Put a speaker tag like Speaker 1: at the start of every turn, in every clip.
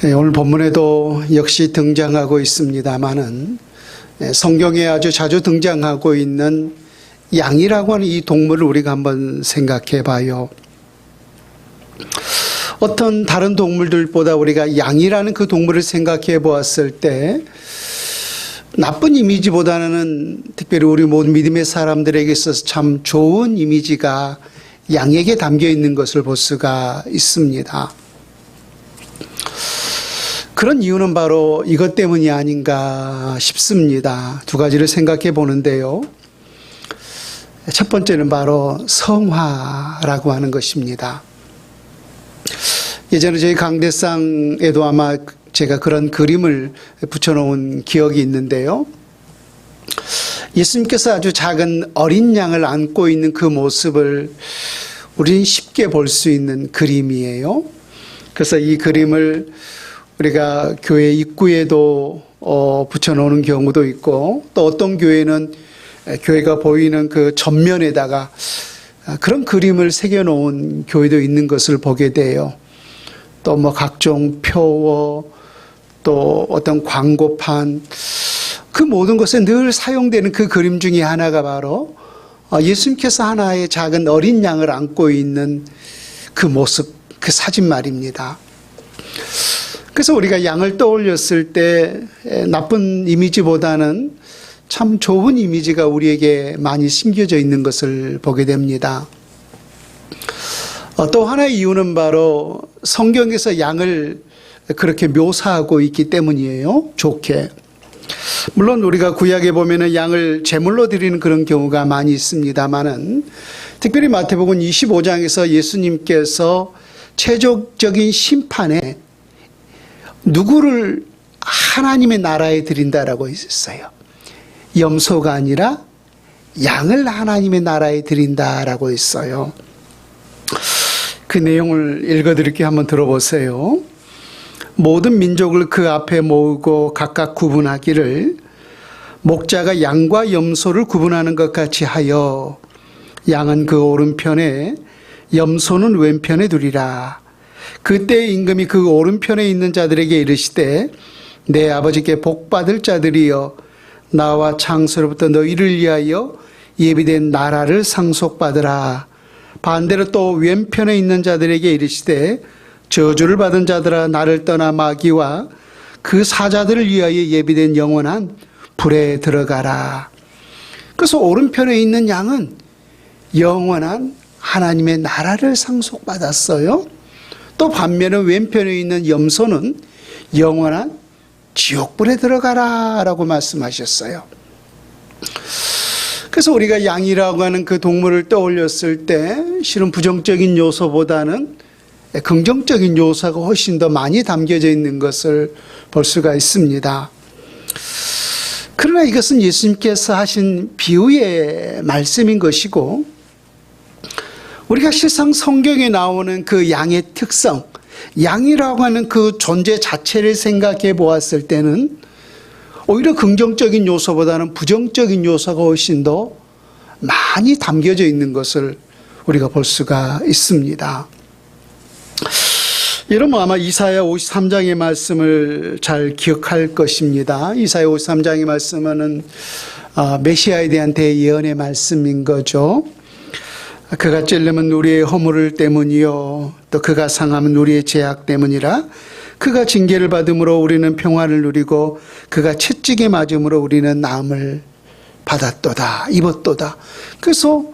Speaker 1: 오늘 본문에도 역시 등장하고 있습니다마는 성경에 아주 자주 등장하고 있는 양이라고 하는 이 동물을 우리가 한번 생각해 봐요. 어떤 다른 동물들보다 우리가 양이라는 그 동물을 생각해 보았을 때 나쁜 이미지보다는 특별히 우리 모든 믿음의 사람들에게 있어서 참 좋은 이미지가 양에게 담겨 있는 것을 볼 수가 있습니다. 그런 이유는 바로 이것 때문이 아닌가 싶습니다. 두 가지를 생각해 보는데요. 첫 번째는 바로 성화라고 하는 것입니다. 예전에 저희 강대상에도 아마 제가 그런 그림을 붙여놓은 기억이 있는데요. 예수님께서 아주 작은 어린 양을 안고 있는 그 모습을 우리는 쉽게 볼 수 있는 그림이에요. 그래서 이 그림을 우리가 교회 입구에도 붙여놓는 경우도 있고, 또 어떤 교회는 교회가 보이는 그 전면에다가 그런 그림을 새겨놓은 교회도 있는 것을 보게 돼요. 또 뭐 각종 표어, 또 어떤 광고판, 그 모든 것에 늘 사용되는 그 그림 중에 하나가 바로 예수님께서 하나의 작은 어린 양을 안고 있는 그 모습, 그 사진 말입니다. 그래서 우리가 양을 떠올렸을 때 나쁜 이미지보다는 참 좋은 이미지가 우리에게 많이 심겨져 있는 것을 보게 됩니다. 또 하나의 이유는 바로 성경에서 양을 그렇게 묘사하고 있기 때문이에요. 좋게. 물론 우리가 구약에 보면은 양을 제물로 드리는 그런 경우가 많이 있습니다만은, 특별히 마태복음 25장에서 예수님께서 최종적인 심판에 누구를 하나님의 나라에 드린다라고 했어요. 염소가 아니라 양을 하나님의 나라에 드린다라고 했어요. 그 내용을 읽어드릴게요. 한번 들어보세요. 모든 민족을 그 앞에 모으고 각각 구분하기를 목자가 양과 염소를 구분하는 것 같이 하여 양은 그 오른편에 염소는 왼편에 두리라. 그때 임금이 그 오른편에 있는 자들에게 이르시되 내 아버지께 복받을 자들이여 나와 창세로부터 너희를 위하여 예비된 나라를 상속받으라. 반대로 또 왼편에 있는 자들에게 이르시되 저주를 받은 자들아 나를 떠나 마귀와 그 사자들을 위하여 예비된 영원한 불에 들어가라. 그래서 오른편에 있는 양은 영원한 하나님의 나라를 상속받았어요. 또 반면에 왼편에 있는 염소는 영원한 지옥불에 들어가라 라고 말씀하셨어요. 그래서 우리가 양이라고 하는 그 동물을 떠올렸을 때 실은 부정적인 요소보다는 긍정적인 요소가 훨씬 더 많이 담겨져 있는 것을 볼 수가 있습니다. 그러나 이것은 예수님께서 하신 비유의 말씀인 것이고, 우리가 실상 성경에 나오는 그 양의 특성, 양이라고 하는 그 존재 자체를 생각해 보았을 때는 오히려 긍정적인 요소보다는 부정적인 요소가 훨씬 더 많이 담겨져 있는 것을 우리가 볼 수가 있습니다. 여러분 아마 이사야 53장의 말씀을 잘 기억할 것입니다. 이사야 53장의 말씀은 메시아에 대한 대예언의 말씀인 거죠. 그가 찔림은 우리의 허물을 때문이요 또 그가 상함은 우리의 죄악 때문이라. 그가 징계를 받음으로 우리는 평화를 누리고 그가 채찍에 맞음으로 우리는 나음을 받았도다, 입었도다. 그래서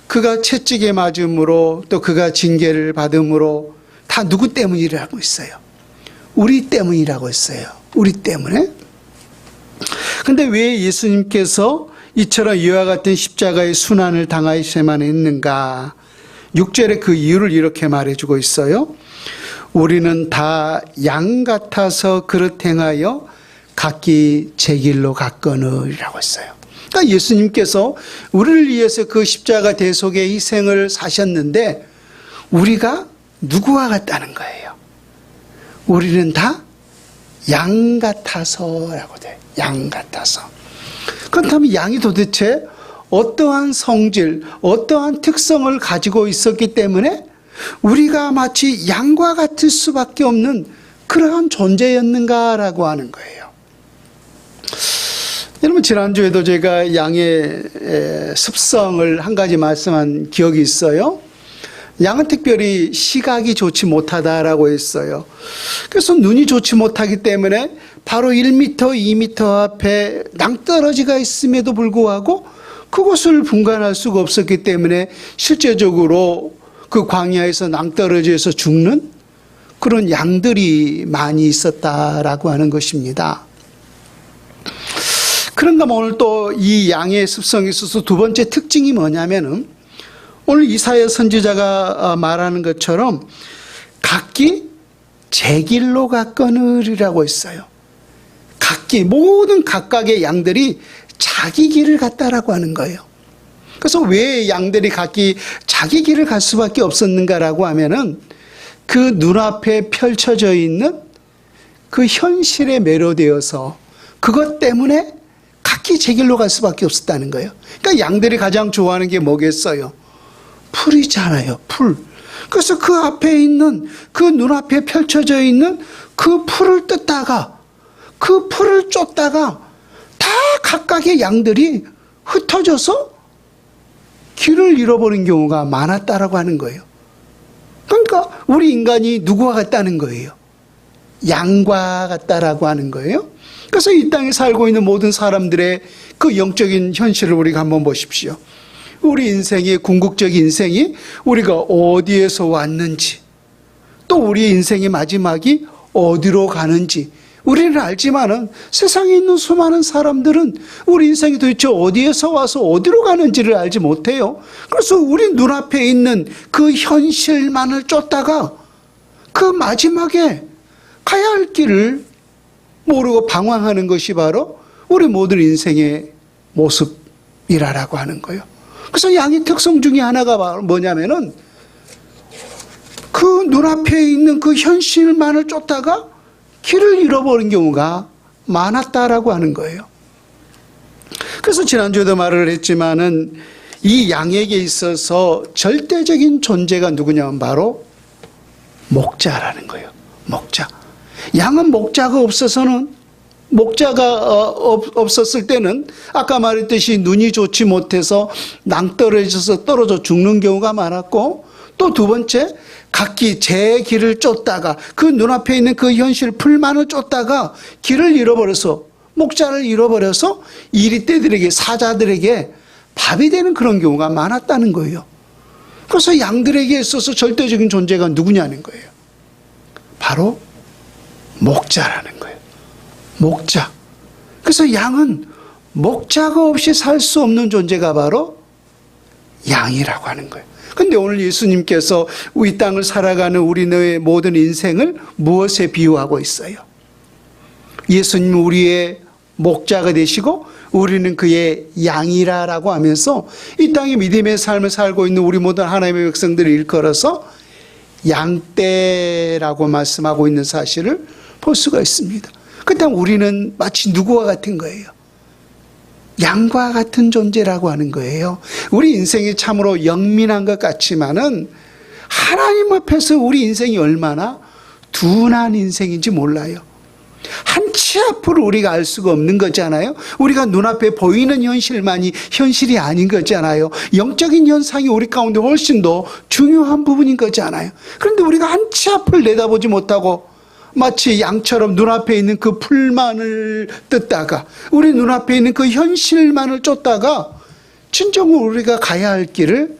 Speaker 1: 그가 채찍에 맞음으로 또 그가 징계를 받음으로 다 누구 때문이라고 했어요? 우리 때문이라고 했어요. 우리 때문에. 근데 왜 예수님께서 이처럼 이와 같은 십자가의 순환을 당하셔야만 했는가? 6절에 그 이유를 이렇게 말해주고 있어요. 우리는 다 양 같아서 그릇 행하여 각기 제 길로 갔거늘이라고 했어요. 그러니까 예수님께서 우리를 위해서 그 십자가 대속의 희생을 사셨는데 우리가 누구와 같다는 거예요? 우리는 다 양 같아서라고 돼요. 양 같아서. 그렇다면 양이 도대체 어떠한 성질, 어떠한 특성을 가지고 있었기 때문에 우리가 마치 양과 같을 수밖에 없는 그러한 존재였는가라고 하는 거예요. 여러분, 지난주에도 제가 양의 습성을 한 가지 말씀한 기억이 있어요. 양은 특별히 시각이 좋지 못하다라고 했어요. 그래서 눈이 좋지 못하기 때문에 바로 1m, 2m 앞에 낭떠러지가 있음에도 불구하고 그곳을 분간할 수가 없었기 때문에 실제적으로 그 광야에서 낭떠러지에서 죽는 그런 양들이 많이 있었다라고 하는 것입니다. 그런가 하면 오늘 또 이 양의 습성에 있어서 두 번째 특징이 뭐냐면은 오늘 이사야 선지자가 말하는 것처럼 각기 제 길로 갔거늘이라고 했어요. 각기 모든 각각의 양들이 자기 길을 갔다라고 하는 거예요. 그래서 왜 양들이 각기 자기 길을 갈 수밖에 없었는가라고 하면은 그 눈앞에 펼쳐져 있는 그 현실에 매료되어서 그것 때문에 각기 제 길로 갈 수밖에 없었다는 거예요. 그러니까 양들이 가장 좋아하는 게 뭐겠어요? 풀이잖아요, 풀. 그래서 그 앞에 있는, 그 눈앞에 펼쳐져 있는 그 풀을 뜯다가, 그 풀을 쫓다가 다 각각의 양들이 흩어져서 길을 잃어버린 경우가 많았다라고 하는 거예요. 그러니까 우리 인간이 누구와 같다는 거예요? 양과 같다라고 하는 거예요. 그래서 이 땅에 살고 있는 모든 사람들의 그 영적인 현실을 우리가 한번 보십시오. 우리 인생의 궁극적 인생이 우리가 어디에서 왔는지, 또 우리 인생의 마지막이 어디로 가는지 우리는 알지만은 세상에 있는 수많은 사람들은 우리 인생이 도대체 어디에서 와서 어디로 가는지를 알지 못해요. 그래서 우리 눈앞에 있는 그 현실만을 쫓다가 그 마지막에 가야 할 길을 모르고 방황하는 것이 바로 우리 모든 인생의 모습이라고 하는 거예요. 그래서 양의 특성 중에 하나가 뭐냐면은 그 눈앞에 있는 그 현실만을 쫓다가 길을 잃어버린 경우가 많았다라고 하는 거예요. 그래서 지난주에도 말을 했지만은 이 양에게 있어서 절대적인 존재가 누구냐면 바로 목자라는 거예요. 목자. 양은 목자가 없어서는, 목자가 없었을 때는 아까 말했듯이 눈이 좋지 못해서 낭떠러져서 떨어져 죽는 경우가 많았고, 또 두 번째, 각기 제 길을 쫓다가 그 눈앞에 있는 그 현실 풀만을 쫓다가 길을 잃어버려서, 목자를 잃어버려서 이리떼들에게, 사자들에게 밥이 되는 그런 경우가 많았다는 거예요. 그래서 양들에게 있어서 절대적인 존재가 누구냐는 거예요. 바로 목자라는 거예요. 목자. 그래서 양은 목자가 없이 살 수 없는 존재가 바로 양이라고 하는 거예요. 근데 오늘 예수님께서 이 땅을 살아가는 우리의 모든 인생을 무엇에 비유하고 있어요? 예수님은 우리의 목자가 되시고 우리는 그의 양이라고 하면서 이 땅에 믿음의 삶을 살고 있는 우리 모든 하나님의 백성들을 일컬어서 양떼라고 말씀하고 있는 사실을 볼 수가 있습니다. 그렇다면 우리는 마치 누구와 같은 거예요? 양과 같은 존재라고 하는 거예요. 우리 인생이 참으로 영민한 것 같지만은 하나님 앞에서 우리 인생이 얼마나 둔한 인생인지 몰라요. 한치 앞으로 우리가 알 수가 없는 거잖아요. 우리가 눈앞에 보이는 현실만이 현실이 아닌 거잖아요. 영적인 현상이 우리 가운데 훨씬 더 중요한 부분인 거잖아요. 그런데 우리가 한치 앞을 내다보지 못하고 마치 양처럼 눈앞에 있는 그 풀만을 뜯다가 우리 눈앞에 있는 그 현실만을 쫓다가 진정으로 우리가 가야 할 길을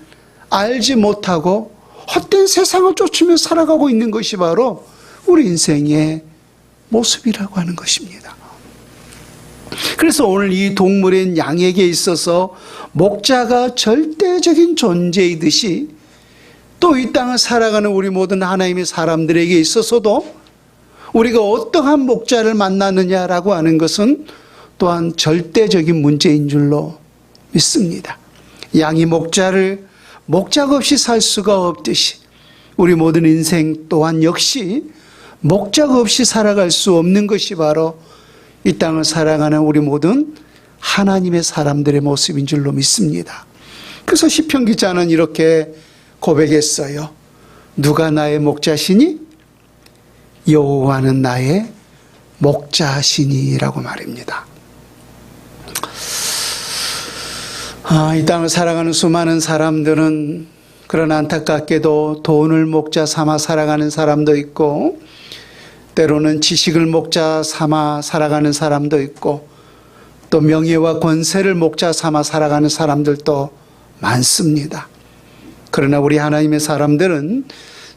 Speaker 1: 알지 못하고 헛된 세상을 쫓으며 살아가고 있는 것이 바로 우리 인생의 모습이라고 하는 것입니다. 그래서 오늘 이 동물인 양에게 있어서 목자가 절대적인 존재이듯이 또 이 땅을 살아가는 우리 모든 하나님의 사람들에게 있어서도 우리가 어떠한 목자를 만나느냐라고 하는 것은 또한 절대적인 문제인 줄로 믿습니다. 양이 목자가 없이 살 수가 없듯이 우리 모든 인생 또한 역시 목자가 없이 살아갈 수 없는 것이 바로 이 땅을 살아가는 우리 모든 하나님의 사람들의 모습인 줄로 믿습니다. 그래서 시편 기자는 이렇게 고백했어요. 누가 나의 목자시니? 여호와는 나의 목자시니라고 말입니다. 이 땅을 살아가는 수많은 사람들은 그러나 안타깝게도 돈을 목자 삼아 살아가는 사람도 있고, 때로는 지식을 목자 삼아 살아가는 사람도 있고, 또 명예와 권세를 목자 삼아 살아가는 사람들도 많습니다. 그러나 우리 하나님의 사람들은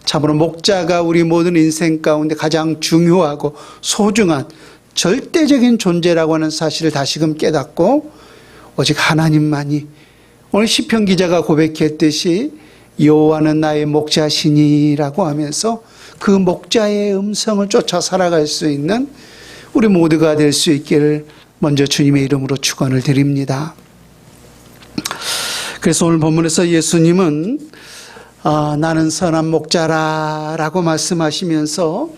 Speaker 1: 참으로 목자가 우리 모든 인생 가운데 가장 중요하고 소중한 절대적인 존재라고 하는 사실을 다시금 깨닫고, 오직 하나님만이, 오늘 시편 기자가 고백했듯이 여호와는 나의 목자시니라고 하면서 그 목자의 음성을 쫓아 살아갈 수 있는 우리 모두가 될 수 있기를 먼저 주님의 이름으로 축원을 드립니다. 그래서 오늘 본문에서 예수님은 나는 선한 목자라 라고 말씀하시면서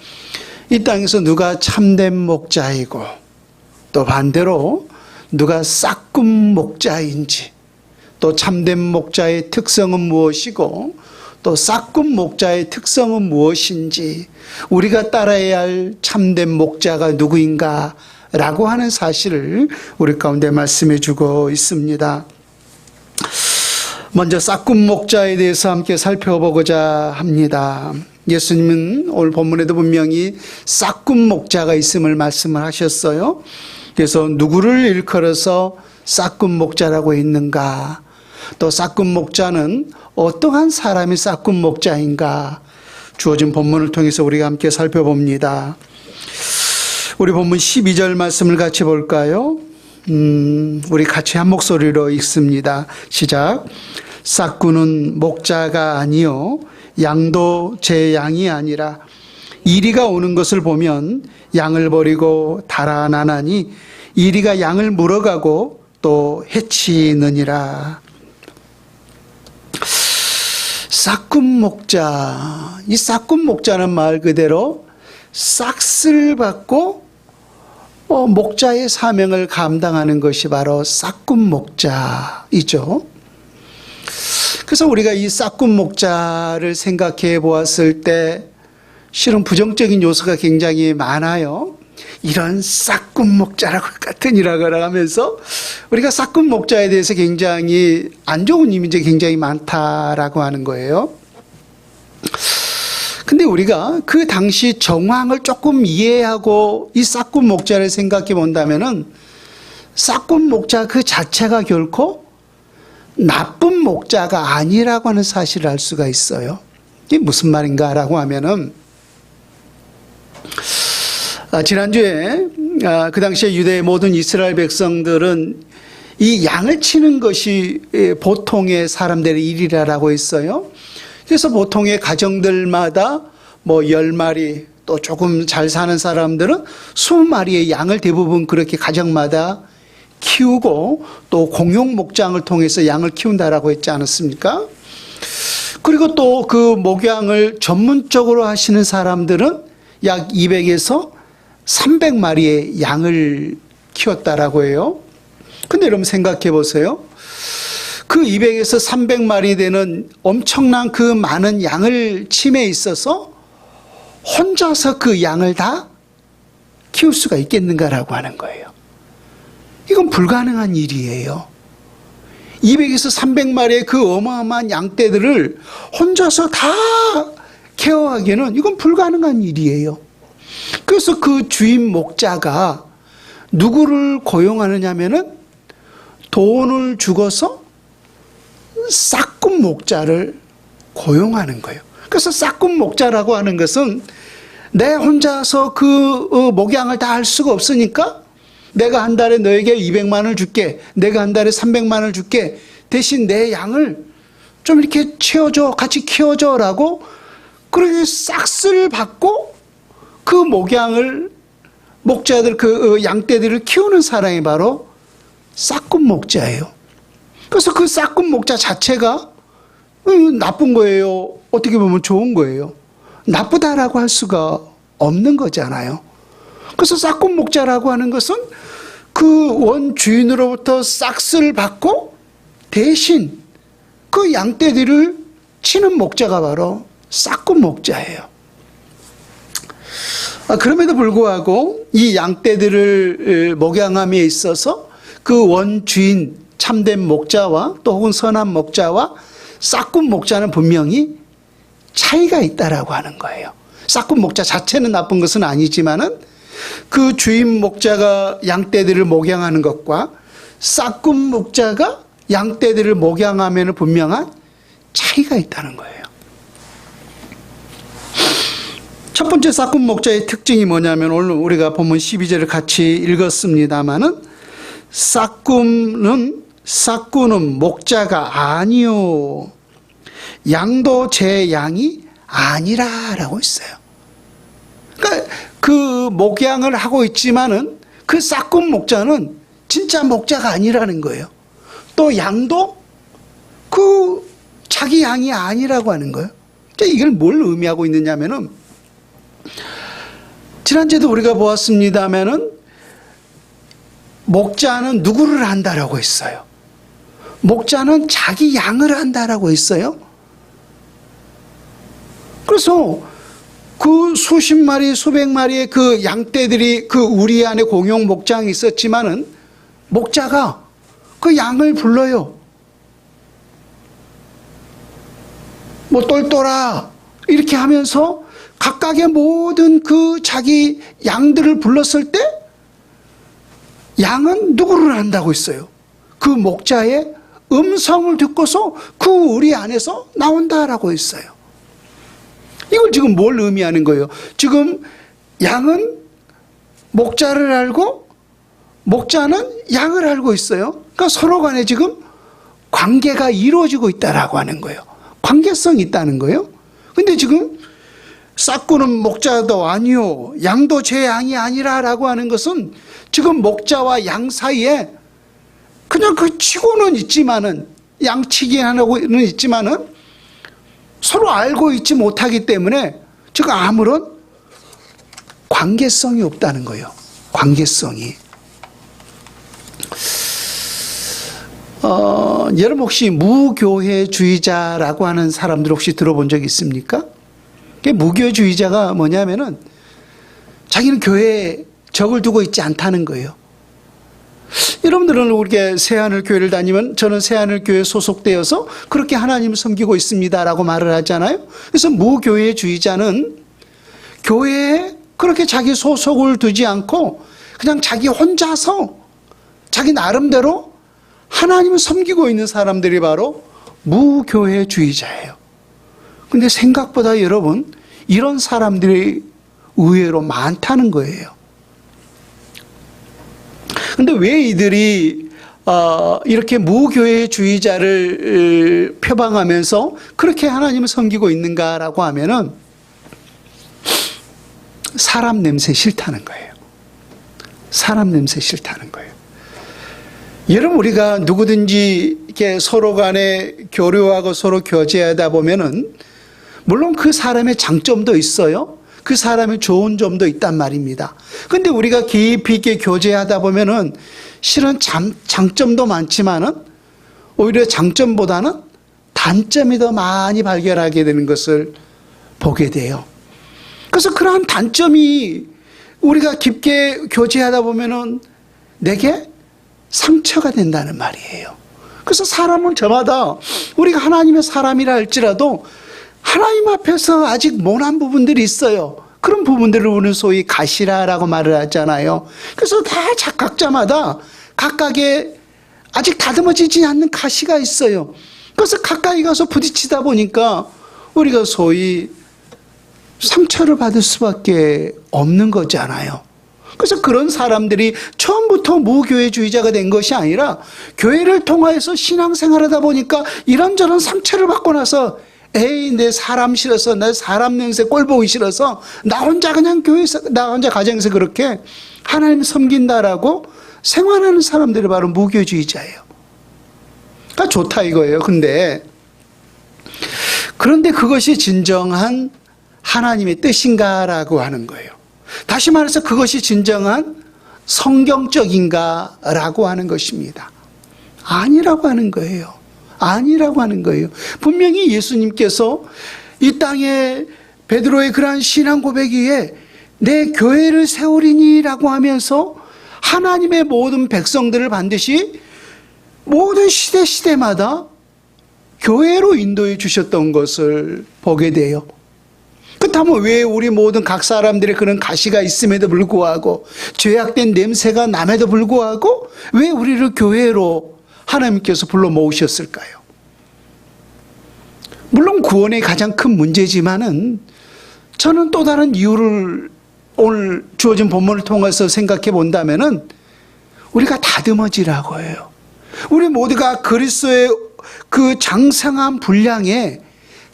Speaker 1: 이 땅에서 누가 참된 목자이고, 또 반대로 누가 싹군 목자인지, 또 참된 목자의 특성은 무엇이고 또 싹군 목자의 특성은 무엇인지, 우리가 따라야 할 참된 목자가 누구인가 라고 하는 사실을 우리 가운데 말씀해 주고 있습니다. 먼저 싹군 목자에 대해서 함께 살펴보고자 합니다. 예수님은 오늘 본문에도 분명히 싹군 목자가 있음을 말씀을 하셨어요. 그래서 누구를 일컬어서 싹군 목자라고 했는가, 또 싹군 목자는 어떠한 사람이 싹군 목자인가, 주어진 본문을 통해서 우리가 함께 살펴봅니다. 우리 본문 12절 말씀을 같이 볼까요? 우리 같이 한 목소리로 읽습니다. 시작. 싹군은 목자가 아니요 양도 제 양이 아니라 이리가 오는 것을 보면 양을 버리고 달아나나니 이리가 양을 물어가고 또 해치느니라. 싹군 목자, 이 싹군 목자는 말 그대로 싹쓸 받고 목자의 사명을 감당하는 것이 바로 싹군 목자이죠. 그래서 우리가 이 싹군 목자를 생각해 보았을 때 실은 부정적인 요소가 굉장히 많아요. 이런 싹군 목자라고 같으니라고 하면서 우리가 싹군 목자에 대해서 굉장히 안 좋은 이미지가 굉장히 많다라고 하는 거예요. 근데 우리가 그 당시 정황을 조금 이해하고 이 싹군 목자를 생각해 본다면은 싹군 목자 그 자체가 결코 나쁜 목자가 아니라고 하는 사실을 알 수가 있어요. 이게 무슨 말인가라고 하면은 지난주에 그 당시에 유대의 모든 이스라엘 백성들은 이 양을 치는 것이 보통의 사람들의 일이라고 했어요. 그래서 보통의 가정들마다 뭐 10마리, 또 조금 잘 사는 사람들은 20마리의 양을 대부분 그렇게 가정마다 키우고 또 공용 목장을 통해서 양을 키운다라고 했지 않았습니까? 그리고 또 그 목양을 전문적으로 하시는 사람들은 약 200에서 300마리의 양을 키웠다라고 해요. 근데 여러분 생각해 보세요. 그 200에서 300마리 되는 엄청난 그 많은 양을 침에 있어서 혼자서 그 양을 다 키울 수가 있겠는가라고 하는 거예요. 이건 불가능한 일이에요. 200에서 300마리의 그 어마어마한 양떼들을 혼자서 다 케어하기에는 이건 불가능한 일이에요. 그래서 그 주인 목자가 누구를 고용하느냐면은 돈을 주고서 싹군 목자를 고용하는 거예요. 그래서 싹군 목자라고 하는 것은 내 혼자서 그 목양을 다 할 수가 없으니까 내가 한 달에 너에게 200만 원을 줄게, 내가 한 달에 300만 원을 줄게, 대신 내 양을 좀 이렇게 채워줘, 같이 키워줘라고 그렇게 싹쓸 받고 그 목양을, 목자들, 그 양떼들을 키우는 사람이 바로 싹군 목자예요. 그래서 그 싹군 목자 자체가 나쁜 거예요? 어떻게 보면 좋은 거예요? 나쁘다라고 할 수가 없는 거잖아요. 그래서 싹군 목자라고 하는 것은 그 원주인으로부터 싹쓸 받고 대신 그 양떼들을 치는 목자가 바로 싹군 목자예요. 그럼에도 불구하고 이 양떼들을 목양함에 있어서 그 원주인 참된 목자와 또 혹은 선한 목자와 싹군 목자는 분명히 차이가 있다라고 하는 거예요. 싹군 목자 자체는 나쁜 것은 아니지만은 그 주인 목자가 양떼들을 목양하는 것과 싹군 목자가 양떼들을 목양하면 분명한 차이가 있다는 거예요. 첫 번째 싹군 목자의 특징이 뭐냐면 오늘 우리가 본문 12절을 같이 읽었습니다마는 싹군은 목자가 아니요 양도 제 양이 아니라라고 있어요. 그러니까 그 목양을 하고 있지만은 그 싹군 목자는 진짜 목자가 아니라는 거예요. 또 양도 그 자기 양이 아니라고 하는 거예요. 이걸 뭘 의미하고 있느냐면은 지난주에도 우리가 보았습니다면은 목자는 누구를 한다라고 했어요. 목자는 자기 양을 한다라고 했어요. 그래서 그 수십 마리, 수백 마리의 그 양떼들이 그 우리 안에 공용 목장이 있었지만은 목자가 그 양을 불러요. 뭐 똘똘아 이렇게 하면서 각각의 모든 그 자기 양들을 불렀을 때 양은 누구를 한다고 했어요? 그 목자의 음성을 듣고서 그 우리 안에서 나온다라고 했어요. 이걸 지금 뭘 의미하는 거예요? 지금 양은 목자를 알고 목자는 양을 알고 있어요. 그러니까 서로 간에 지금 관계가 이루어지고 있다라고 하는 거예요. 관계성이 있다는 거예요. 근데 지금 싹군은 목자도 아니요 양도 제 양이 아니라라고 하는 것은 지금 목자와 양 사이에 그냥 그 치고는 있지만은 양치기는 있지만은 서로 알고 있지 못하기 때문에 지금 아무런 관계성이 없다는 거예요. 관계성이. 여러분 혹시 무교회주의자라고 하는 사람들 혹시 들어본 적 있습니까? 무교회주의자가 뭐냐면은 자기는 교회에 적을 두고 있지 않다는 거예요. 여러분들은 우리가 새하늘교회를 다니면 저는 새하늘교회에 소속되어서 그렇게 하나님을 섬기고 있습니다라고 말을 하잖아요. 그래서 무교회주의자는 교회에 그렇게 자기 소속을 두지 않고 그냥 자기 혼자서 자기 나름대로 하나님을 섬기고 있는 사람들이 바로 무교회주의자예요. 근데 생각보다 여러분 이런 사람들이 의외로 많다는 거예요. 근데 왜 이들이 이렇게 무교회주의자를 표방하면서 그렇게 하나님을 섬기고 있는가라고 하면은 사람 냄새 싫다는 거예요. 사람 냄새 싫다는 거예요. 여러분 우리가 누구든지 이렇게 서로 간에 교류하고 서로 교제하다 보면은 물론 그 사람의 장점도 있어요. 그 사람의 좋은 점도 있단 말입니다. 근데 우리가 깊이 있게 교제하다 보면은 실은 장점도 많지만은 오히려 장점보다는 단점이 더 많이 발견하게 되는 것을 보게 돼요. 그래서 그러한 단점이 우리가 깊게 교제하다 보면은 내게 상처가 된다는 말이에요. 그래서 사람은 저마다 우리가 하나님의 사람이라 할지라도 하나님 앞에서 아직 모난 부분들이 있어요. 그런 부분들을 우리는 소위 가시라라고 말을 하잖아요. 그래서 다 각자마다 각각의 아직 다듬어지지 않는 가시가 있어요. 그래서 가까이 가서 부딪히다 보니까 우리가 소위 상처를 받을 수밖에 없는 거잖아요. 그래서 그런 사람들이 처음부터 무교회주의자가 된 것이 아니라 교회를 통해서 신앙생활하다 보니까 이런저런 상처를 받고 나서 에이 내 사람 싫어서 내 사람 냄새 꼴 보기 싫어서 나 혼자 그냥 교회에서 나 혼자 가정에서 그렇게 하나님 섬긴다라고 생활하는 사람들이 바로 무교주의자예요. 그러니까 좋다 이거예요. 그런데 그것이 진정한 하나님의 뜻인가라고 하는 거예요. 다시 말해서 그것이 진정한 성경적인가라고 하는 것입니다. 아니라고 하는 거예요. 아니라고 하는 거예요. 분명히 예수님께서 이 땅에 베드로의 그러한 신앙 고백 위에 내 교회를 세우리니라고 하면서 하나님의 모든 백성들을 반드시 모든 시대마다 교회로 인도해 주셨던 것을 보게 돼요. 그렇다면 왜 우리 모든 각 사람들의 그런 가시가 있음에도 불구하고, 죄악된 냄새가 남에도 불구하고 왜 우리를 교회로 하나님께서 불러 모으셨을까요? 물론 구원의 가장 큰 문제지만은 저는 또 다른 이유를 오늘 주어진 본문을 통해서 생각해 본다면은 우리가 다듬어지라고 해요. 우리 모두가 그리스도의 그 장성한 분량에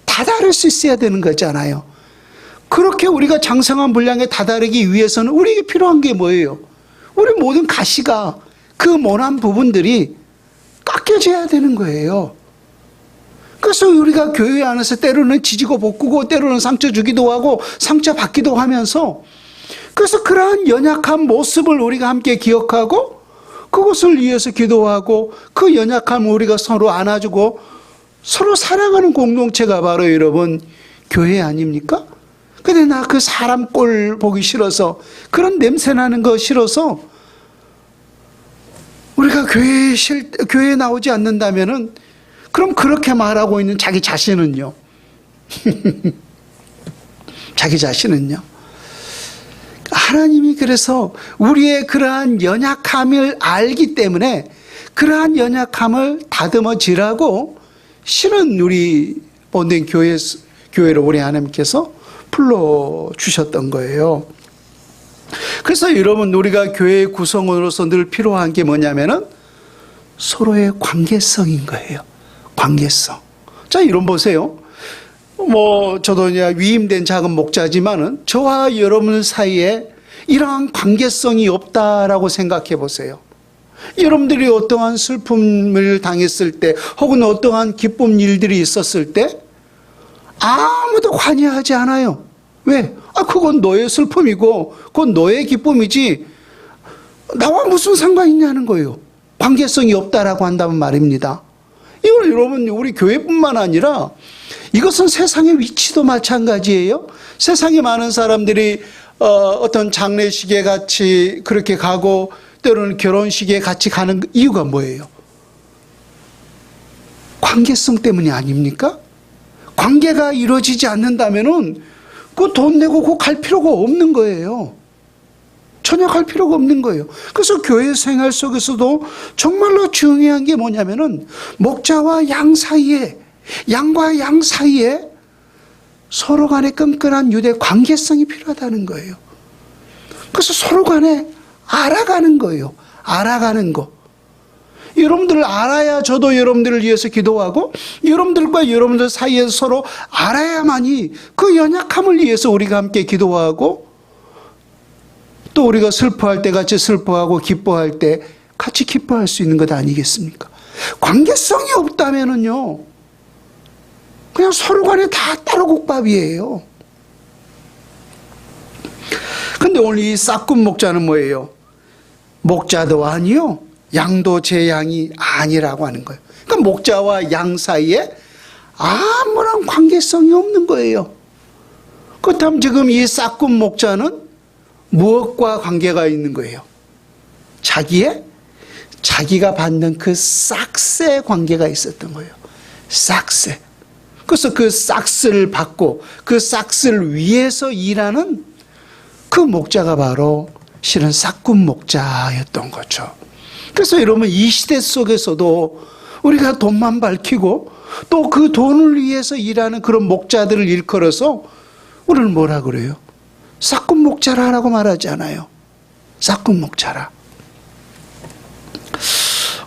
Speaker 1: 다다를 수 있어야 되는 거잖아요. 그렇게 우리가 장성한 분량에 다다르기 위해서는 우리에게 필요한 게 뭐예요? 우리 모든 가시가, 그 모난 부분들이 깎여져야 되는 거예요. 그래서 우리가 교회 안에서 때로는 지지고 볶고 때로는 상처 주기도 하고 상처 받기도 하면서, 그래서 그러한 연약한 모습을 우리가 함께 기억하고 그것을 위해서 기도하고 그 연약함을 우리가 서로 안아주고 서로 사랑하는 공동체가 바로 여러분 교회 아닙니까? 근데 나 그 사람 꼴 보기 싫어서, 그런 냄새 나는 거 싫어서 우리가 교회에 나오지 않는다면은, 그럼 그렇게 말하고 있는 자기 자신은요? 자기 자신은요? 하나님이 그래서 우리의 그러한 연약함을 알기 때문에 그러한 연약함을 다듬어지라고 실은 우리 본된 교회를 우리 하나님께서 불러주셨던 거예요. 그래서 여러분, 우리가 교회의 구성원으로서 늘 필요한 게 뭐냐면은 서로의 관계성인 거예요. 관계성. 자, 이런 보세요. 저도 위임된 작은 목자지만은 저와 여러분 사이에 이러한 관계성이 없다라고 생각해 보세요. 여러분들이 어떠한 슬픔을 당했을 때, 혹은 어떠한 기쁨 일들이 있었을 때 아무도 관여하지 않아요. 왜? 그건 너의 슬픔이고 그건 너의 기쁨이지 나와 무슨 상관이 있냐는 거예요. 관계성이 없다라고 한다면 말입니다. 이건 여러분, 우리 교회뿐만 아니라 이것은 세상의 위치도 마찬가지예요. 세상에 많은 사람들이 어떤 장례식에 같이 그렇게 가고 때로는 결혼식에 같이 가는 이유가 뭐예요? 관계성 때문이 아닙니까? 관계가 이루어지지 않는다면은 그 돈 내고 그 갈 필요가 없는 거예요. 전혀 갈 필요가 없는 거예요. 그래서 교회 생활 속에서도 정말로 중요한 게 뭐냐면은 목자와 양 사이에, 양과 양 사이에 서로 간에 끈끈한 유대 관계성이 필요하다는 거예요. 그래서 서로 간에 알아가는 거예요. 알아가는 거. 여러분들을 알아야 저도 여러분들을 위해서 기도하고, 여러분들과 여러분들 사이에서 서로 알아야만이 그 연약함을 위해서 우리가 함께 기도하고, 또 우리가 슬퍼할 때 같이 슬퍼하고 기뻐할 때 같이 기뻐할 수 있는 것 아니겠습니까? 관계성이 없다면은요, 그냥 서로 간에 다 따로 국밥이에요. 근데 오늘 이 싹군 목자는 뭐예요? 목자도 아니요, 양도 제 양이 아니라고 하는 거예요. 그러니까 목자와 양 사이에 아무런 관계성이 없는 거예요. 그렇다면 지금 이 싹군 목자는 무엇과 관계가 있는 거예요? 자기가 받는 그 싹스의 관계가 있었던 거예요. 싹스. 그래서 그 싹스를 받고 그 싹스를 위해서 일하는 그 목자가 바로 실은 싹군 목자였던 거죠. 그래서 여러분, 이 시대 속에서도 우리가 돈만 밝히고 또 그 돈을 위해서 일하는 그런 목자들을 일컬어서 우리는 뭐라 그래요? 싹군 목자라고 말하지 않아요. 싹군 목자라.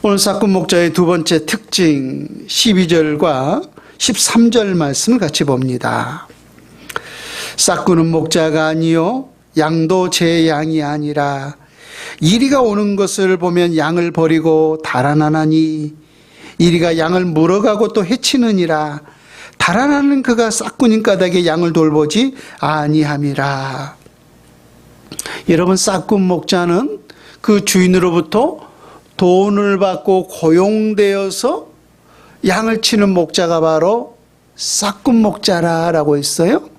Speaker 1: 오늘 싹군 목자의 두 번째 특징 12절과 13절 말씀을 같이 봅니다. 싹군은 목자가 아니요 양도 제 양이 아니라 이리가 오는 것을 보면 양을 버리고 달아나나니 이리가 양을 물어가고 또 해치느니라. 달아나는 그가 싹군인 까닭에 양을 돌보지 아니함이라. 여러분, 싹군 목자는 그 주인으로부터 돈을 받고 고용되어서 양을 치는 목자가 바로 싹군 목자라고 했어요.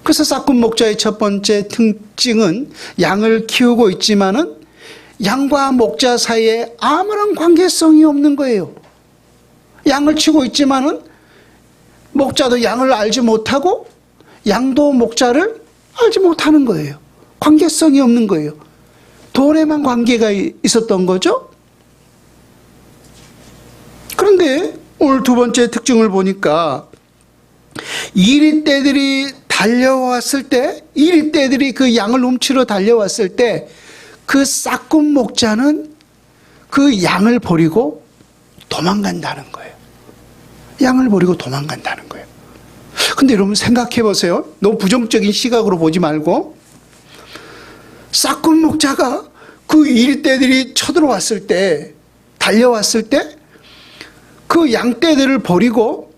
Speaker 1: 그래서 싹군 목자의 첫 번째 특징은 양을 키우고 있지만은 양과 목자 사이에 아무런 관계성이 없는 거예요. 양을 치고 있지만은 목자도 양을 알지 못하고 양도 목자를 알지 못하는 거예요. 관계성이 없는 거예요. 돈에만 관계가 있었던 거죠. 그런데 오늘 두 번째 특징을 보니까 이리떼들이 달려왔을 때, 이리떼들이 그 양을 훔치러 달려왔을 때 그 싹군 목자는 그 양을 버리고 도망간다는 거예요. 양을 버리고 도망간다는 거예요. 근데 여러분 생각해 보세요. 너무 부정적인 시각으로 보지 말고, 싹군 목자가 그 이리떼들이 쳐들어왔을 때, 달려왔을 때 그 양떼들을 버리고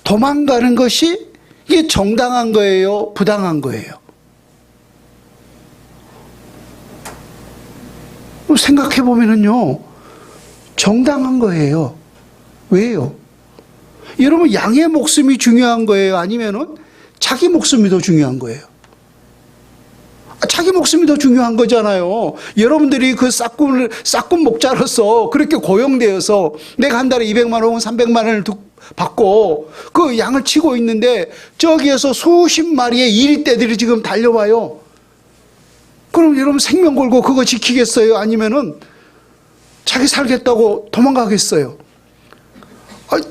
Speaker 1: 도망가는 것이 이게 정당한 거예요? 부당한 거예요? 생각해 보면은요, 정당한 거예요. 왜요? 여러분, 양의 목숨이 중요한 거예요? 아니면은 자기 목숨이 더 중요한 거예요? 자기 목숨이 더 중요한 거잖아요. 여러분들이 그 싹군 목자로서 그렇게 고용되어서 내가 한 달에 200만 원, 300만 원을 받고 그 양을 치고 있는데 저기에서 수십 마리의 이리떼들이 지금 달려와요. 그럼 여러분 생명 걸고 그거 지키겠어요? 아니면은 자기 살겠다고 도망가겠어요?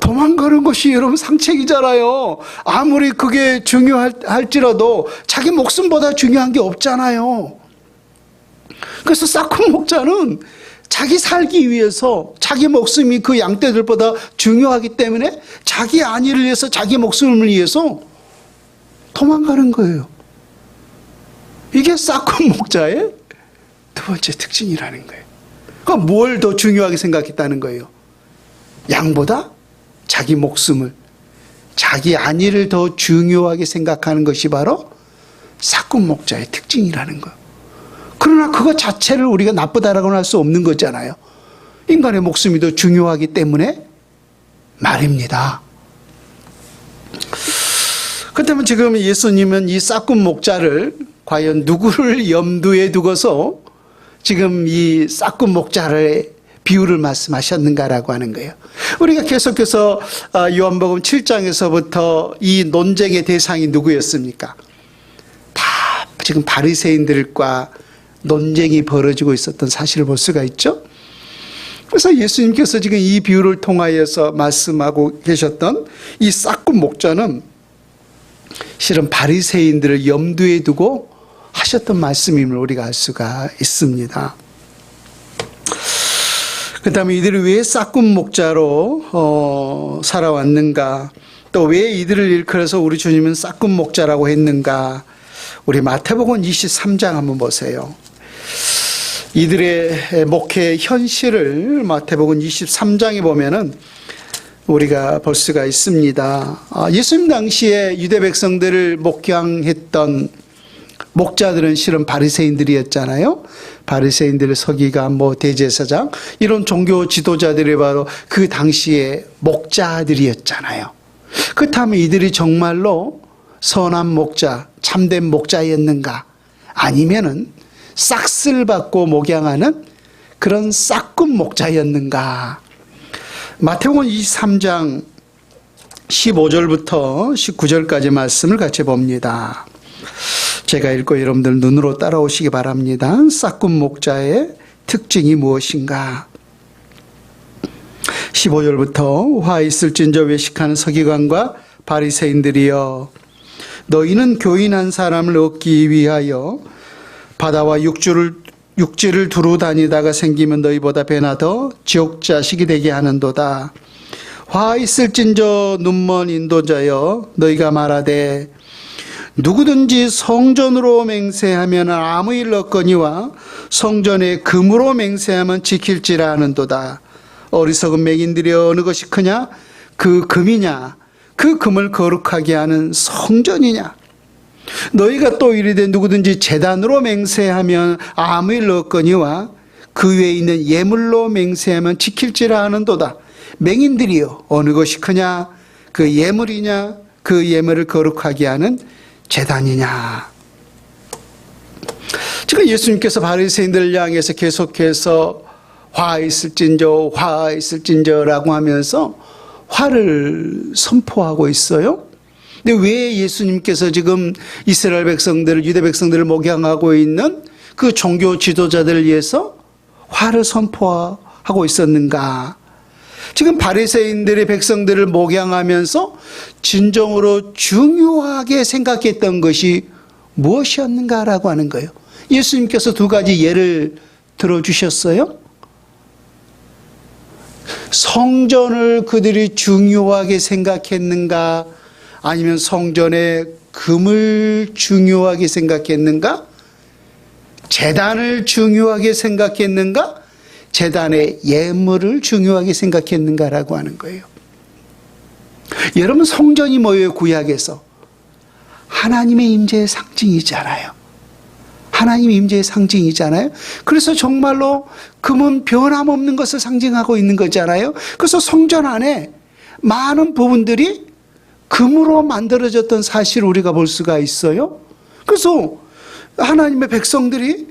Speaker 1: 도망가는 것이 여러분 상책이잖아요. 아무리 그게 중요할지라도 자기 목숨보다 중요한 게 없잖아요. 그래서 싹군 목자는 자기 살기 위해서 자기 목숨이 그 양떼들보다 중요하기 때문에 자기 안위를 위해서, 자기 목숨을 위해서 도망가는 거예요. 이게 싹군 목자의 두 번째 특징이라는 거예요. 그럼 뭘 더 중요하게 생각했다는 거예요? 양보다 자기 목숨을, 자기 안위를 더 중요하게 생각하는 것이 바로 싹군 목자의 특징이라는 거예요. 그러나 그것 자체를 우리가 나쁘다라고는 할 수 없는 거잖아요. 인간의 목숨이 더 중요하기 때문에 말입니다. 그렇다면 지금 예수님은 이 싹군 목자를 과연 누구를 염두에 두고서 지금 이 싹군 목자를 비유를 말씀하셨는가라고 하는 거예요. 우리가 계속해서 요한복음 7장에서부터 이 논쟁의 대상이 누구였습니까? 다 지금 바리새인들과 논쟁이 벌어지고 있었던 사실을 볼 수가 있죠. 그래서 예수님께서 지금 이 비유를 통하여서 말씀하고 계셨던 이 싹군 목자는 실은 바리새인들을 염두에 두고 하셨던 말씀임을 우리가 알 수가 있습니다. 그 다음에 이들이 왜 싹군 목자로 살아왔는가, 또 왜 이들을 일컬어서 우리 주님은 싹군 목자라고 했는가. 우리 마태복음 23장 한번 보세요. 이들의 목회 현실을 마태복음 23장에 보면은 우리가 볼 수가 있습니다. 예수님 당시에 유대 백성들을 목양했던 목자들은 실은 바리새인들이었잖아요. 바리새인들의 서기관, 대제사장, 이런 종교 지도자들이 바로 그 당시에 목자들이었잖아요. 그렇다면 이들이 정말로 선한 목자, 참된 목자였는가? 아니면은 싹쓸 받고 목양하는 그런 싹군 목자였는가? 마태복음 23장 15절부터 19절까지 말씀을 같이 봅니다. 제가 읽고 여러분들 눈으로 따라오시기 바랍니다. 싹군 목자의 특징이 무엇인가? 15절부터 화 있을진저 외식하는 서기관과 바리새인들이여, 너희는 교인 한 사람을 얻기 위하여 바다와 육지를 두루 다니다가 생기면 너희보다 배나 더 지옥 자식이 되게 하는도다. 화 있을진저 눈먼 인도자여, 너희가 말하되 누구든지 성전으로 맹세하면 아무 일 없거니와 성전에 금으로 맹세하면 지킬지라 하는도다. 어리석은 맹인들이 어느 것이 크냐? 그 금이냐? 그 금을 거룩하게 하는 성전이냐? 너희가 또 이르되 누구든지 제단으로 맹세하면 아무 일 없거니와 그 외에 있는 예물로 맹세하면 지킬지라 하는도다. 맹인들이여 어느 것이 크냐? 그 예물이냐? 그 예물을 거룩하게 하는 제단이냐. 지금 예수님께서 바리새인들을 향해서 계속해서 화 있을진저라고 하면서 화를 선포하고 있어요. 근데 왜 예수님께서 지금 이스라엘 백성들을, 유대 백성들을 목양하고 있는 그 종교 지도자들을 위해서 화를 선포하고 있었는가? 지금 바리새인들이 백성들을 목양하면서 진정으로 중요하게 생각했던 것이 무엇이었는가라고 하는 거예요. 예수님께서 두 가지 예를 들어주셨어요. 성전을 그들이 중요하게 생각했는가? 아니면 성전의 금을 중요하게 생각했는가? 제단을 중요하게 생각했는가? 제단의 예물을 중요하게 생각했는가라고 하는 거예요. 여러분, 성전이 뭐예요? 구약에서 하나님의 임재의 상징이잖아요. 하나님의 임재의 상징이잖아요. 그래서 정말로 금은 변함없는 것을 상징하고 있는 거잖아요. 그래서 성전 안에 많은 부분들이 금으로 만들어졌던 사실을 우리가 볼 수가 있어요. 그래서 하나님의 백성들이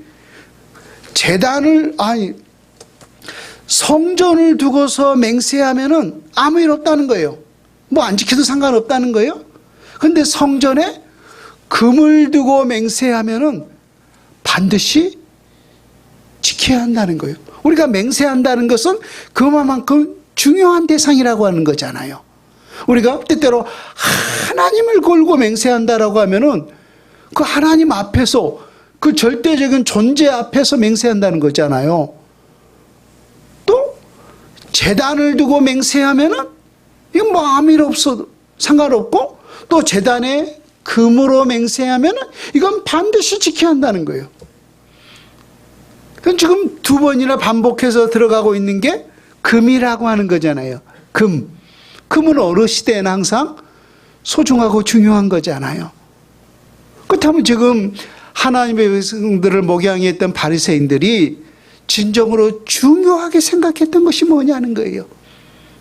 Speaker 1: 성전을 두고서 맹세하면은 아무 일 없다는 거예요. 뭐 안 지켜도 상관없다는 거예요. 그런데 성전에 금을 두고 맹세하면은 반드시 지켜야 한다는 거예요. 우리가 맹세한다는 것은 그만큼 중요한 대상이라고 하는 거잖아요. 우리가 때때로 하나님을 걸고 맹세한다라고 하면은 그 하나님 앞에서, 그 절대적인 존재 앞에서 맹세한다는 거잖아요. 또 제단을 두고 맹세하면은 이건 뭐 아무 일 없어도 상관없고, 또 제단에 금으로 맹세하면은 이건 반드시 지켜야 한다는 거예요. 지금 두 번이나 반복해서 들어가고 있는 게 금이라고 하는 거잖아요. 금은 어느 시대에는 항상 소중하고 중요한 거잖아요. 그렇다면 지금 하나님의 백성들을 목양했던 바리새인들이 진정으로 중요하게 생각했던 것이 뭐냐는 거예요.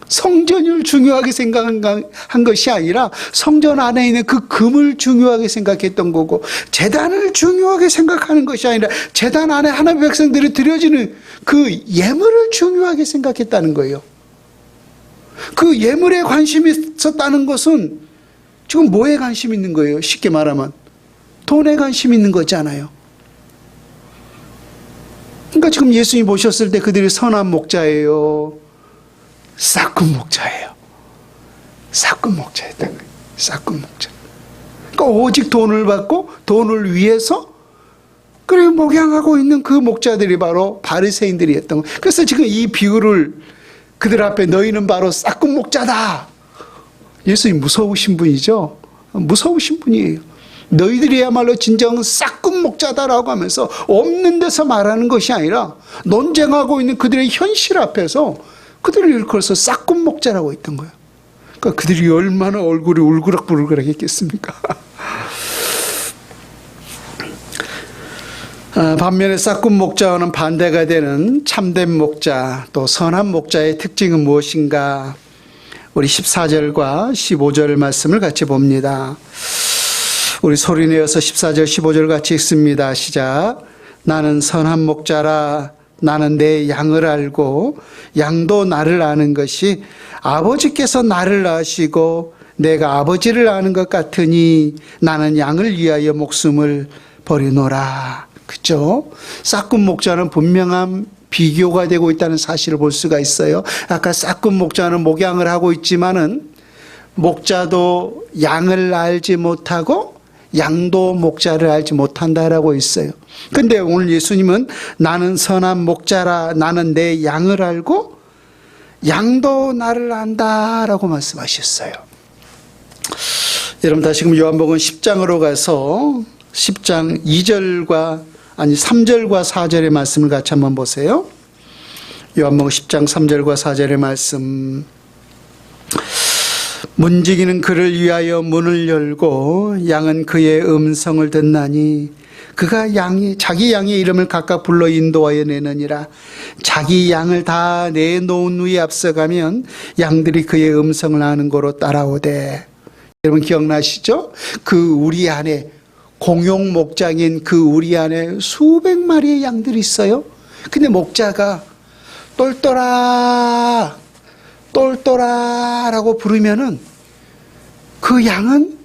Speaker 1: 성전을 중요하게 생각한 것이 아니라 성전 안에 있는 그 금을 중요하게 생각했던 거고, 제단을 중요하게 생각하는 것이 아니라 제단 안에 하나님의 백성들이 드려지는 그 예물을 중요하게 생각했다는 거예요. 그 예물에 관심이 있었다는 것은 지금 뭐에 관심이 있는 거예요? 쉽게 말하면 돈에 관심이 있는 거잖아요. 그러니까 지금 예수님 보셨을 때 그들이 선한 목자예요? 싹군 목자예요? 싹군 목자였던 거예요. 싹군 목자. 그러니까 오직 돈을 받고 돈을 위해서 그래 목양하고 있는 그 목자들이 바로 바리새인들이었던 거예요. 그래서 지금 이 비유를 그들 앞에 너희는 바로 싹군 목자다. 예수님 무서우신 분이죠. 무서우신 분이에요. 너희들이야말로 진정 싹군 목자다라고 하면서 없는 데서 말하는 것이 아니라 논쟁하고 있는 그들의 현실 앞에서 그들을 일컬어서 싹군 목자라고 했던 거예요. 그러니까 그들이 얼마나 얼굴이 울그락불그락 했겠습니까? 반면에 싹군 목자와는 반대가 되는 참된 목자, 또 선한 목자의 특징은 무엇인가? 우리 14절과 15절 말씀을 같이 봅니다. 우리 소리내어서 14절 15절 같이 읽습니다. 시작. 나는 선한 목자라. 나는 내 양을 알고 양도 나를 아는 것이 아버지께서 나를 아시고 내가 아버지를 아는 것 같으니 나는 양을 위하여 목숨을 버리노라. 그죠? 싹군 목자는 분명한 비교가 되고 있다는 사실을 볼 수가 있어요. 아까 싹군 목자는 목양을 하고 있지만은 목자도 양을 알지 못하고 양도 목자를 알지 못한다라고 있어요. 근데 오늘 예수님은 나는 선한 목자라, 나는 내 양을 알고 양도 나를 안다라고 말씀하셨어요. 여러분 다시금 요한복음 10장으로 가서 10장 3절과 4절의 말씀을 같이 한번 보세요. 요한복음 10장 3절과 4절의 말씀. 문지기는 그를 위하여 문을 열고 양은 그의 음성을 듣나니 그가 자기 양의 이름을 각각 불러 인도하여 내느니라. 자기 양을 다 내놓은 후에 앞서가면 양들이 그의 음성을 아는 고로 따라오되 여러분 기억나시죠? 그 우리 안에 공용 목장인 그 우리 안에 수백 마리의 양들이 있어요. 근데 목자가 똘똘아 똘똘아라고 부르면은 그 양은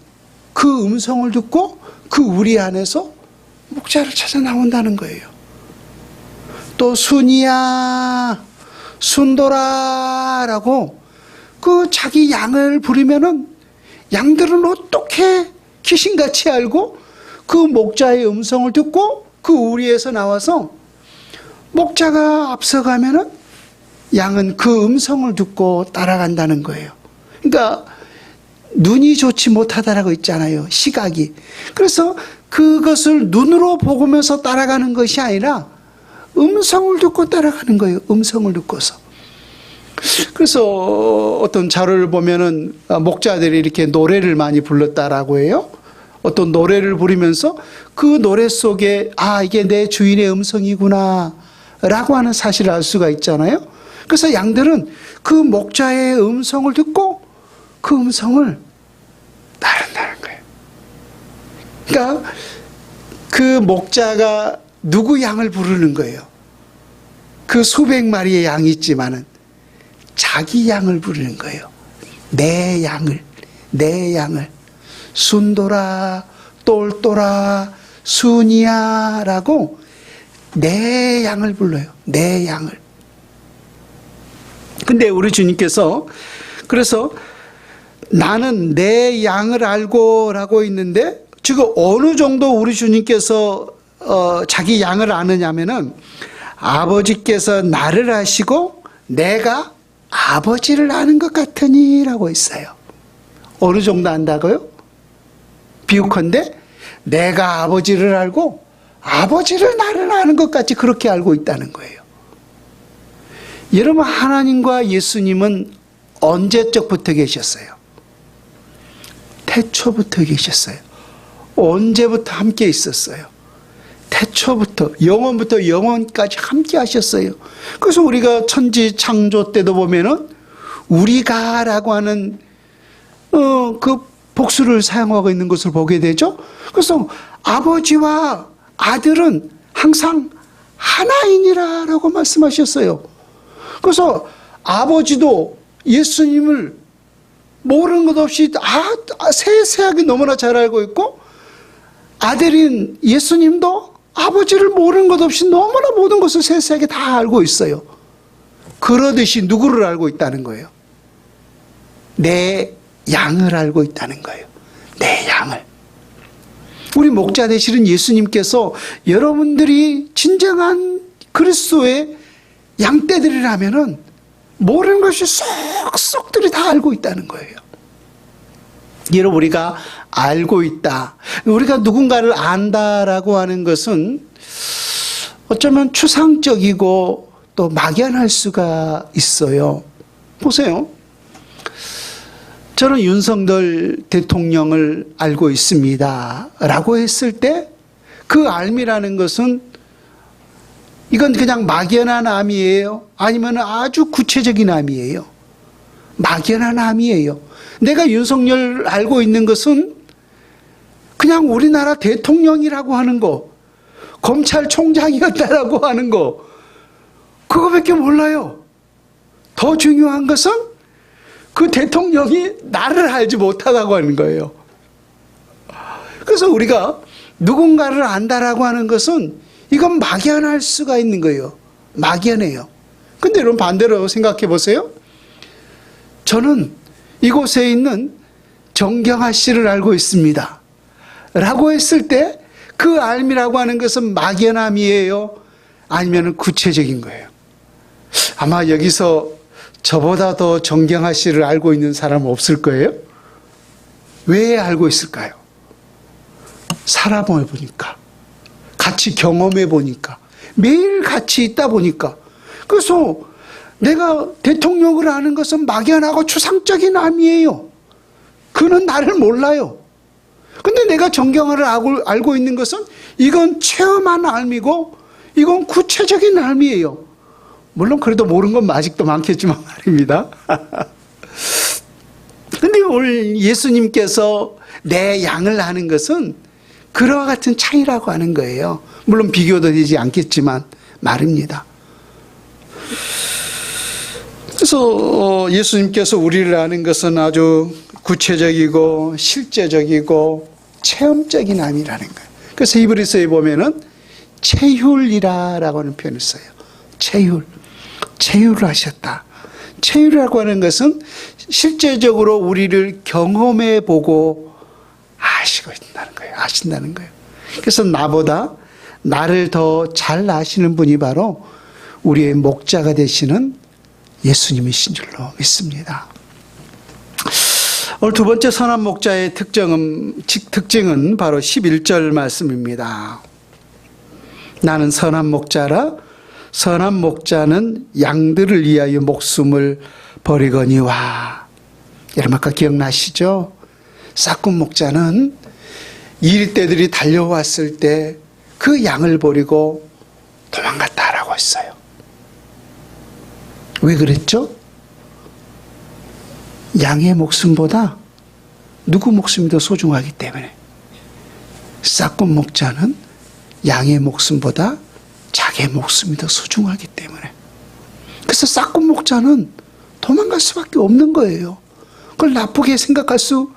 Speaker 1: 그 음성을 듣고 그 우리 안에서 목자를 찾아 나온다는 거예요. 또 순이야 순돌아라고 그 자기 양을 부르면은 양들은 어떻게 귀신같이 알고 그 목자의 음성을 듣고 그 우리에서 나와서 목자가 앞서가면은 양은 그 음성을 듣고 따라간다는 거예요. 그러니까 눈이 좋지 못하다라고 있잖아요. 시각이. 그래서 그것을 눈으로 보면서 따라가는 것이 아니라 음성을 듣고 따라가는 거예요. 음성을 듣고서. 그래서 어떤 자료를 보면은 목자들이 이렇게 노래를 많이 불렀다라고 해요. 어떤 노래를 부르면서 그 노래 속에 이게 내 주인의 음성이구나 라고 하는 사실을 알 수가 있잖아요. 그래서 양들은 그 목자의 음성을 듣고 그 음성을 따른다는 거예요. 그러니까 그 목자가 누구 양을 부르는 거예요? 그 수백 마리의 양이 있지만은 자기 양을 부르는 거예요. 내 양을 순돌아 똘똘아 순이야 라고 내 양을 불러요. 내 양을. 근데 우리 주님께서 그래서 나는 내 양을 알고 라고 있는데 지금 어느 정도 우리 주님께서 자기 양을 아느냐면은 아버지께서 나를 아시고 내가 아버지를 아는 것 같으니 라고 했어요. 어느 정도 안다고요? 비유컨대 내가 아버지를 알고 아버지를 나를 아는 것 같이 그렇게 알고 있다는 거예요. 여러분 하나님과 예수님은 언제적부터 계셨어요? 태초부터 계셨어요. 언제부터 함께 있었어요? 태초부터 영원부터 영원까지 함께 하셨어요. 그래서 우리가 천지 창조 때도 보면은 우리가라고 하는 그 복수를 사용하고 있는 것을 보게 되죠. 그래서 아버지와 아들은 항상 하나이니라라고 말씀하셨어요. 그래서 아버지도 예수님을 모르는 것 없이 세세하게 너무나 잘 알고 있고 아들인 예수님도 아버지를 모르는 것 없이 너무나 모든 것을 세세하게 다 알고 있어요. 그러듯이 누구를 알고 있다는 거예요? 내 양을 알고 있다는 거예요. 내 양을. 우리 목자 되시는 예수님께서 여러분들이 진정한 그리스도의 양떼들이라면은 모르는 것이 쏙쏙들이 다 알고 있다는 거예요. 여러분 우리가 알고 있다. 우리가 누군가를 안다라고 하는 것은 어쩌면 추상적이고 또 막연할 수가 있어요. 보세요. 저는 윤석열 대통령을 알고 있습니다 라고 했을 때 그 알미라는 것은 이건 그냥 막연한 암이에요? 아니면 아주 구체적인 암이에요? 막연한 암이에요. 내가 윤석열 알고 있는 것은 그냥 우리나라 대통령이라고 하는 거, 검찰총장이었다라고 하는 거, 그거밖에 몰라요. 더 중요한 것은 그 대통령이 나를 알지 못하다고 하는 거예요. 그래서 우리가 누군가를 안다라고 하는 것은 이건 막연할 수가 있는 거예요. 막연해요. 근데 여러분 반대로 생각해 보세요. 저는 이곳에 있는 정경화 씨를 알고 있습니다 라고 했을 때 그 알미라고 하는 것은 막연함이에요? 아니면 구체적인 거예요? 아마 여기서 저보다 더 정경화 씨를 알고 있는 사람은 없을 거예요. 왜 알고 있을까요? 사람을 보니까, 같이 경험해 보니까, 매일 같이 있다 보니까. 그래서 내가 대통령을 아는 것은 막연하고 추상적인 암이에요. 그는 나를 몰라요. 근데 내가 정경화를 알고 있는 것은 이건 체험한 암이고 이건 구체적인 암이에요. 물론 그래도 모르는 건 아직도 많겠지만 말입니다. 근데 오늘 예수님께서 내 양을 하는 것은 그와 같은 차이라고 하는 거예요. 물론 비교도 되지 않겠지만 말입니다. 그래서 예수님께서 우리를 아는 것은 아주 구체적이고 실제적이고 체험적인 암이라는 거예요. 그래서 히브리서에 보면은 체휼이라고 하는 표현을 써요. 체휼을 하셨다. 체휼이라고 하는 것은 실제적으로 우리를 경험해 보고 아시고 있다는 거예요. 아신다는 거예요. 그래서 나보다 나를 더 잘 아시는 분이 바로 우리의 목자가 되시는 예수님이신 줄로 믿습니다. 오늘 두 번째 선한 목자의 특징은 바로 11절 말씀입니다. 나는 선한 목자라 선한 목자는 양들을 위하여 목숨을 버리거니와. 여러분 아까 기억나시죠? 싹군 목자는 이리떼들이 달려왔을 때 그 양을 버리고 도망갔다라고 했어요. 왜 그랬죠? 양의 목숨보다 누구 목숨이 더 소중하기 때문에. 싹군 목자는 양의 목숨보다 자기의 목숨이 더 소중하기 때문에. 그래서 싹군 목자는 도망갈 수밖에 없는 거예요. 그걸 나쁘게 생각할 수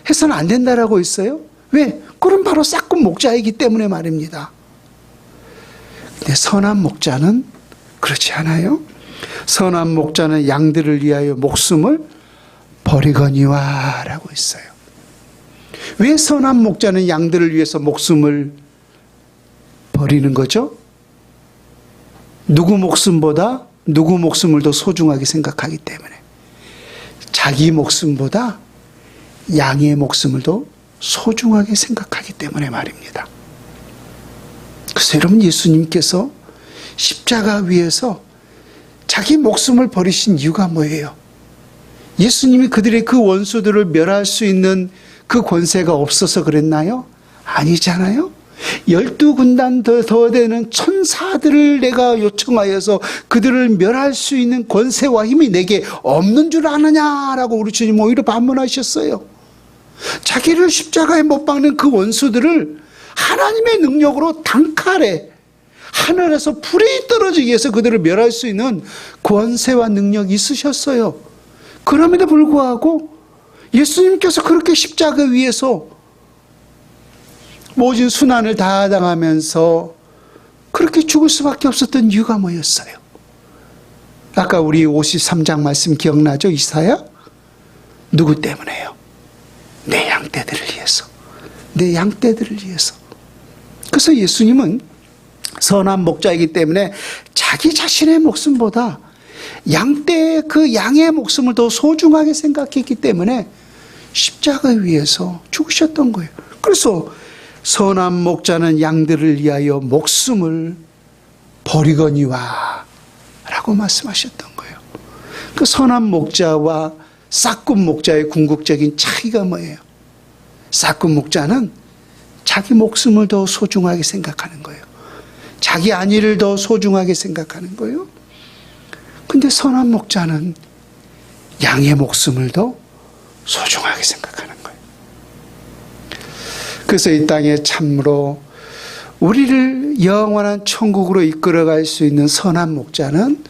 Speaker 1: 해서는 안 된다라고 했어요. 왜? 그건 바로 싹군 목자이기 때문에 말입니다. 근데 선한 목자는 그렇지 않아요. 선한 목자는 양들을 위하여 목숨을 버리거니와 라고 했어요. 왜 선한 목자는 양들을 위해서 목숨을 버리는 거죠? 누구 목숨보다 누구 목숨을 더 소중하게 생각하기 때문에. 자기 목숨보다 양의 목숨을 더 소중하게 생각하기 때문에 말입니다. 그래서 여러분 예수님께서 십자가 위에서 자기 목숨을 버리신 이유가 뭐예요? 예수님이 그들의 그 원수들을 멸할 수 있는 그 권세가 없어서 그랬나요? 아니잖아요. 12군단 더 되는 천사들을 내가 요청하여서 그들을 멸할 수 있는 권세와 힘이 내게 없는 줄 아느냐라고 우리 주님 오히려 반문하셨어요. 자기를 십자가에 못 박는 그 원수들을 하나님의 능력으로 단칼에 하늘에서 불이 떨어지기 위해서 그들을 멸할 수 있는 권세와 능력이 있으셨어요. 그럼에도 불구하고 예수님께서 그렇게 십자가 위에서 모진 순환을 다 당하면서 그렇게 죽을 수밖에 없었던 이유가 뭐였어요? 아까 우리 53장 말씀 기억나죠? 이사야? 누구 때문에요? 내 양떼들을 위해서. 내 양떼들을 위해서. 그래서 예수님은 선한 목자이기 때문에 자기 자신의 목숨보다 양떼의 그 양의 목숨을 더 소중하게 생각했기 때문에 십자가 위에서 죽으셨던 거예요. 그래서 선한 목자는 양들을 위하여 목숨을 버리거니와 라고 말씀하셨던 거예요. 그 선한 목자와 싹군 목자의 궁극적인 차이가 뭐예요? 싹군 목자는 자기 목숨을 더 소중하게 생각하는 거예요. 자기 안위를 더 소중하게 생각하는 거예요. 근데 선한 목자는 양의 목숨을 더 소중하게 생각하는 거예요. 그래서 이 땅에 참으로 우리를 영원한 천국으로 이끌어갈 수 있는 선한 목자는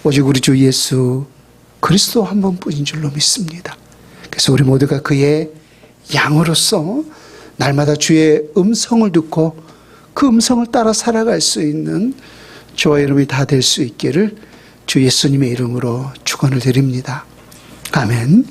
Speaker 1: 오직 우리 주 예수 그리스도 한 분뿐인 줄로 믿습니다. 그래서 우리 모두가 그의 양으로서 날마다 주의 음성을 듣고 그 음성을 따라 살아갈 수 있는 저와 여러분이 다 될 수 있기를 주 예수님의 이름으로 축원을 드립니다. 아멘.